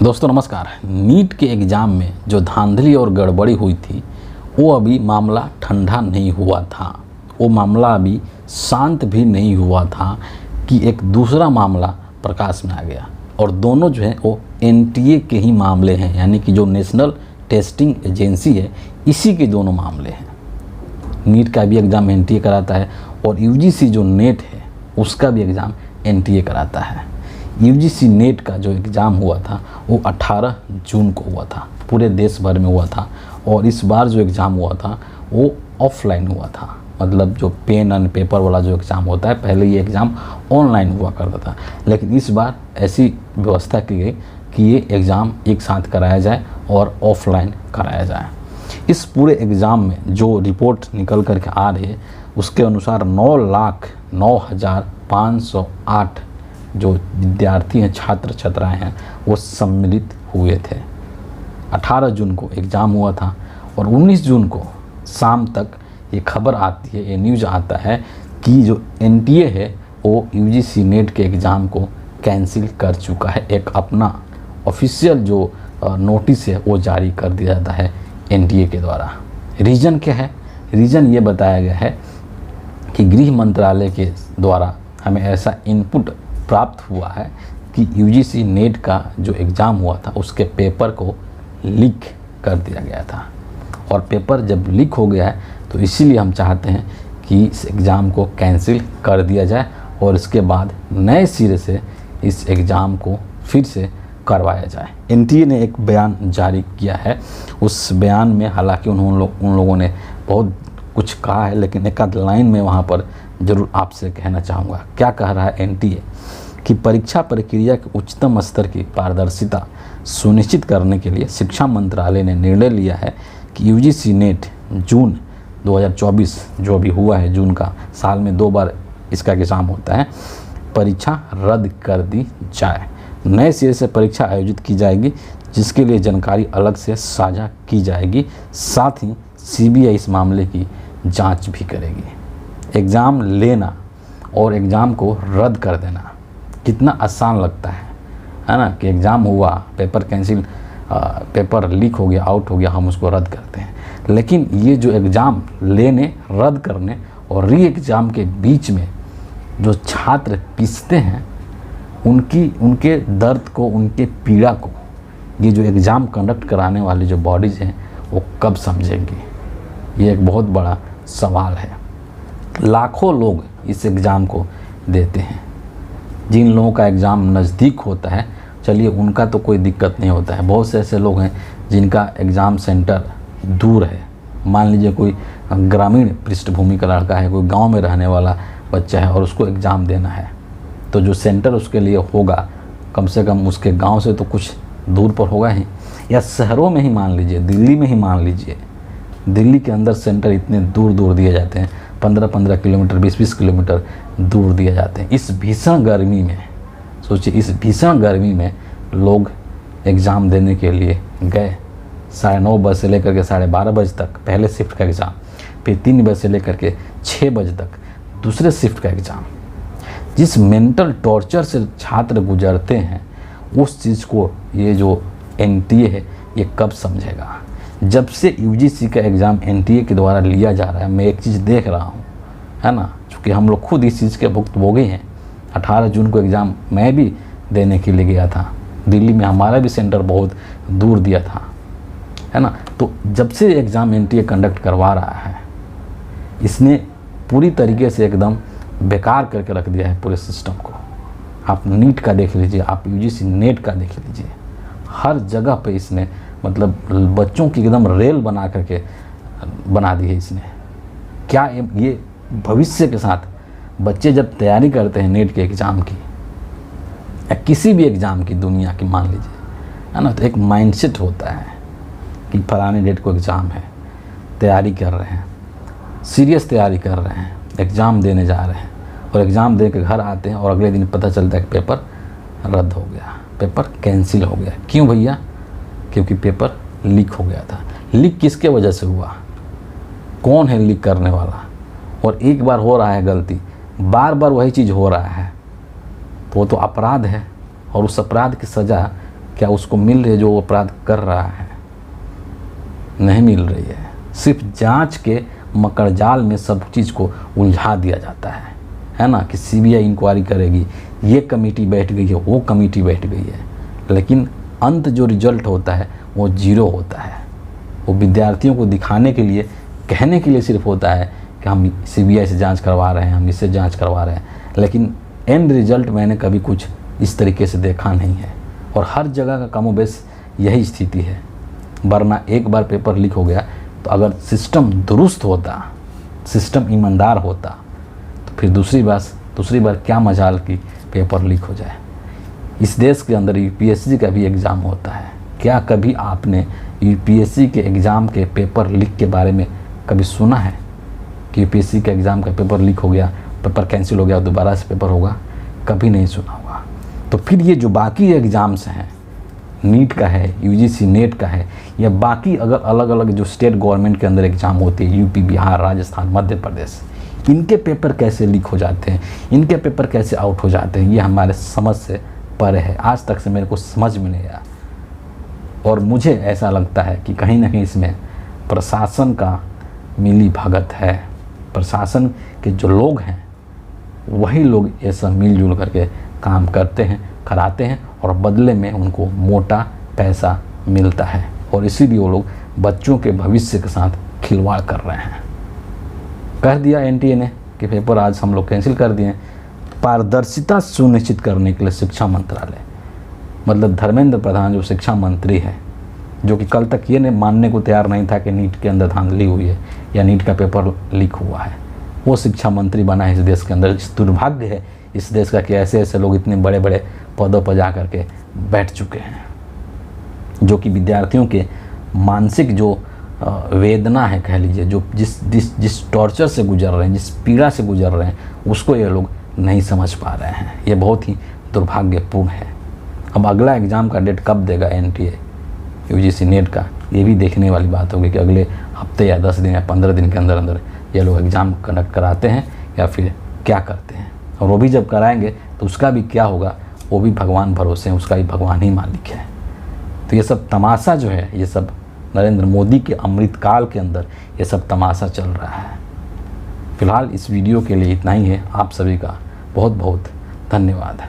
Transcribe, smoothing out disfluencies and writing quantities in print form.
दोस्तों नमस्कार। नीट के एग्ज़ाम में जो धांधली और गड़बड़ी हुई थी वो अभी मामला ठंडा नहीं हुआ था। वो मामला अभी शांत भी नहीं हुआ था कि एक दूसरा मामला प्रकाश में आ गया और दोनों जो है वो एनटीए के ही मामले हैं, यानी कि जो नेशनल टेस्टिंग एजेंसी है इसी के दोनों मामले हैं। नीट का भी एग्ज़ाम एनटीए कराता है और यूजीसी जो नेट है उसका भी एग्ज़ाम एनटीए कराता है। यूजीसी नेट का जो एग्ज़ाम हुआ था वो 18 जून को हुआ था, पूरे देश भर में हुआ था। और इस बार जो एग्ज़ाम हुआ था वो ऑफलाइन हुआ था, मतलब जो पेन एंड पेपर वाला जो एग्ज़ाम होता है। पहले ये एग्ज़ाम ऑनलाइन हुआ करता था, लेकिन इस बार ऐसी व्यवस्था की गई कि ये एग्ज़ाम एक साथ कराया जाए और ऑफलाइन कराया जाए। इस पूरे एग्ज़ाम में जो रिपोर्ट निकल कर के आ रही है उसके अनुसार 9,09,508 जो विद्यार्थी हैं, छात्र छात्राएं हैं, वो सम्मिलित हुए थे। 18 जून को एग्ज़ाम हुआ था और 19 जून को शाम तक ये खबर आती है, ये न्यूज़ आता है कि जो एनटीए है वो यूजीसी नेट के एग्ज़ाम को कैंसिल कर चुका है। एक अपना ऑफिशियल जो नोटिस है वो जारी कर दिया जाता है एनटीए के द्वारा। रीज़न क्या है? रीज़न ये बताया गया है कि गृह मंत्रालय के द्वारा हमें ऐसा इनपुट प्राप्त हुआ है कि यूजीसी नेट का जो एग्ज़ाम हुआ था उसके पेपर को लीक कर दिया गया था। और पेपर जब लीक हो गया है तो इसीलिए हम चाहते हैं कि इस एग्ज़ाम को कैंसिल कर दिया जाए और इसके बाद नए सिरे से इस एग्ज़ाम को फिर से करवाया जाए। एनटीए ने एक बयान जारी किया है। उस बयान में हालांकि उन लोगों ने बहुत कुछ कहा है, लेकिन एक आध लाइन में वहाँ पर ज़रूर आपसे कहना चाहूँगा। क्या कह रहा है एनटीए कि परीक्षा प्रक्रिया के उच्चतम स्तर की पारदर्शिता सुनिश्चित करने के लिए शिक्षा मंत्रालय ने निर्णय लिया है कि यूजीसी नेट जून 2024 जो अभी हुआ है, जून का, साल में 2 बार इसका एग्ज़ाम होता है, परीक्षा रद्द कर दी जाए। नए सिरे से परीक्षा आयोजित की जाएगी जिसके लिए जानकारी अलग से साझा की जाएगी। साथ ही सीबीआई इस मामले की जांच भी करेगी। एग्ज़ाम लेना और एग्ज़ाम को रद्द कर देना कितना आसान लगता है ना, कि एग्ज़ाम हुआ, पेपर कैंसिल, पेपर लीक हो गया, आउट हो गया, हम उसको रद्द करते हैं। लेकिन ये जो एग्ज़ाम लेने, रद्द करने और री एग्ज़ाम के बीच में जो छात्र पिसते हैं उनके दर्द को, उनके पीड़ा को ये जो एग्ज़ाम कंडक्ट कराने वाली जो बॉडीज़ हैं वो कब समझेंगी? ये एक बहुत बड़ा सवाल है। लाखों लोग इस एग्ज़ाम को देते हैं। जिन लोगों का एग्ज़ाम नज़दीक होता है, चलिए उनका तो कोई दिक्कत नहीं होता है। बहुत से ऐसे लोग हैं जिनका एग्ज़ाम सेंटर दूर है। मान लीजिए कोई ग्रामीण पृष्ठभूमि का लड़का है, कोई गांव में रहने वाला बच्चा है और उसको एग्ज़ाम देना है, तो जो सेंटर उसके लिए होगा कम से कम उसके गांव से तो कुछ दूर पर होगा ही। या शहरों में ही मान लीजिए, दिल्ली में ही मान लीजिए, दिल्ली के अंदर सेंटर इतने दूर दूर दिए जाते हैं, 15-15 किलोमीटर, 20-20 किलोमीटर दूर दिए जाते हैं। इस भीषण गर्मी में सोचिए, इस भीषण गर्मी में लोग एग्ज़ाम देने के लिए गए। 9:30 बजे से लेकर के 12:30 बजे तक पहले शिफ्ट का एग्ज़ाम, फिर 3 बजे से लेकर के 6 बजे तक दूसरे शिफ्ट का एग्ज़ाम। जिस मेंटल टॉर्चर से छात्र गुजरते हैं उस चीज़ को ये जो एनटीए है ये कब समझेगा? जब से यूजीसी का एग्ज़ाम एनटीए के द्वारा लिया जा रहा है, मैं एक चीज़ देख रहा हूँ, है ना, चूँकि हम लोग खुद इस चीज़ के भुक्तभोगी हैं। 18 जून को एग्ज़ाम मैं भी देने के लिए गया था, दिल्ली में हमारा भी सेंटर बहुत दूर दिया था, है ना। तो जब से एग्ज़ाम एनटीए कंडक्ट करवा रहा है, इसने पूरी तरीके से एकदम बेकार करके रख दिया है पूरे सिस्टम को। आप नीट का देख लीजिए, आप यूजीसी नेट का देख लीजिए, हर जगह पे इसने मतलब बच्चों की एकदम रेल बना करके बना दी है इसने। क्या ये भविष्य के साथ बच्चे जब तैयारी करते हैं नेट के एग्ज़ाम की या किसी भी एग्ज़ाम की दुनिया की मान लीजिए, है ना, तो एक माइंडसेट होता है कि फलाने डेट को एग्ज़ाम है, तैयारी कर रहे हैं, सीरियस तैयारी कर रहे हैं, एग्ज़ाम देने जा रहे हैं और एग्ज़ाम दे के घर आते हैं और अगले दिन पता चलता है कि पेपर रद्द हो गया, पेपर कैंसिल हो गया। क्यों भैया? क्योंकि पेपर लीक हो गया था। लीक किसके वजह से हुआ? कौन है लीक करने वाला? और एक बार हो रहा है गलती, बार बार वही चीज़ हो रहा है तो वो तो अपराध है और उस अपराध की सज़ा क्या उसको मिल रही है जो वो अपराध कर रहा है? नहीं मिल रही है। सिर्फ जांच के मकड़जाल में सब चीज़ को उलझा दिया जाता है ना, कि सीबीआई इंक्वायरी करेगी, ये कमेटी बैठ गई है, वो कमेटी बैठ गई है, लेकिन अंत जो रिजल्ट होता है वो जीरो होता है। वो विद्यार्थियों को दिखाने के लिए, कहने के लिए सिर्फ होता है कि हम सीबीआई से जांच करवा रहे हैं, हम इससे जांच करवा रहे हैं, लेकिन एंड रिजल्ट मैंने कभी कुछ इस तरीके से देखा नहीं है। और हर जगह का कमोबेश यही स्थिति है। वरना एक बार पेपर लीक हो गया तो अगर सिस्टम दुरुस्त होता, सिस्टम ईमानदार होता, तो फिर दूसरी बार क्या मजाल की पेपर लीक हो जाए। इस देश के अंदर यूपीएससी का भी एग्ज़ाम होता है। क्या कभी आपने यूपीएससी के एग्ज़ाम के पेपर लीक के बारे में कभी सुना है कि यूपीएससी के एग्ज़ाम का पेपर लीक हो गया, पेपर कैंसिल हो गया, दोबारा से पेपर होगा? कभी नहीं सुना होगा। तो फिर ये जो बाकी एग्ज़ाम्स हैं, नीट का है, यूजीसी नेट का है, या बाकी अगर अलग अलग जो स्टेट गवर्नमेंट के अंदर एग्ज़ाम होते हैं, यूपी, बिहार, राजस्थान, मध्य प्रदेश, इनके पेपर कैसे लीक हो जाते हैं, इनके पेपर कैसे आउट हो जाते हैं, ये हमारे समझ से परे है। आज तक से मेरे को समझ में नहीं आया। और मुझे ऐसा लगता है कि कहीं ना कहीं इसमें प्रशासन का मिली भगत है। प्रशासन के जो लोग हैं वही लोग ये सब मिलजुल करके काम करते हैं, कराते हैं, और बदले में उनको मोटा पैसा मिलता है। और इसीलिए वो लोग बच्चों के भविष्य के साथ खिलवाड़ कर रहे हैं। कह दिया एनटीए ने कि पेपर आज हम लोग कैंसिल कर दिए। पारदर्शिता सुनिश्चित करने के लिए शिक्षा मंत्रालय, मतलब धर्मेंद्र प्रधान जो शिक्षा मंत्री है, जो कि कल तक ये मानने को तैयार नहीं था कि नीट के अंदर धांधली हुई है या नीट का पेपर लीक हुआ है, वो शिक्षा मंत्री बना है इस देश के अंदर। इस दुर्भाग्य है इस देश का कि ऐसे ऐसे लोग इतने बड़े बड़े पदों पर जा करके बैठ चुके हैं, जो कि विद्यार्थियों के मानसिक जो वेदना है, कह लीजिए, जो जिस टॉर्चर से गुजर रहे हैं, जिस पीड़ा से गुजर रहे हैं, उसको ये लोग नहीं समझ पा रहे हैं। ये बहुत ही दुर्भाग्यपूर्ण है। अब अगला एग्ज़ाम का डेट कब देगा एनटीए, यूजीसी नेट का, ये भी देखने वाली बात होगी कि अगले हफ्ते या 10 दिन या 15 दिन के अंदर अंदर ये लोग एग्ज़ाम कंडक्ट कराते हैं या फिर क्या करते हैं। और वो भी जब कराएंगे तो उसका भी क्या होगा वो भी भगवान भरोसे हैं, उसका भी भगवान ही मालिक है। तो ये सब तमाशा जो है, ये सब नरेंद्र मोदी के अमृतकाल के अंदर ये सब तमाशा चल रहा है। फिलहाल इस वीडियो के लिए इतना ही है। आप सभी का बहुत बहुत धन्यवाद।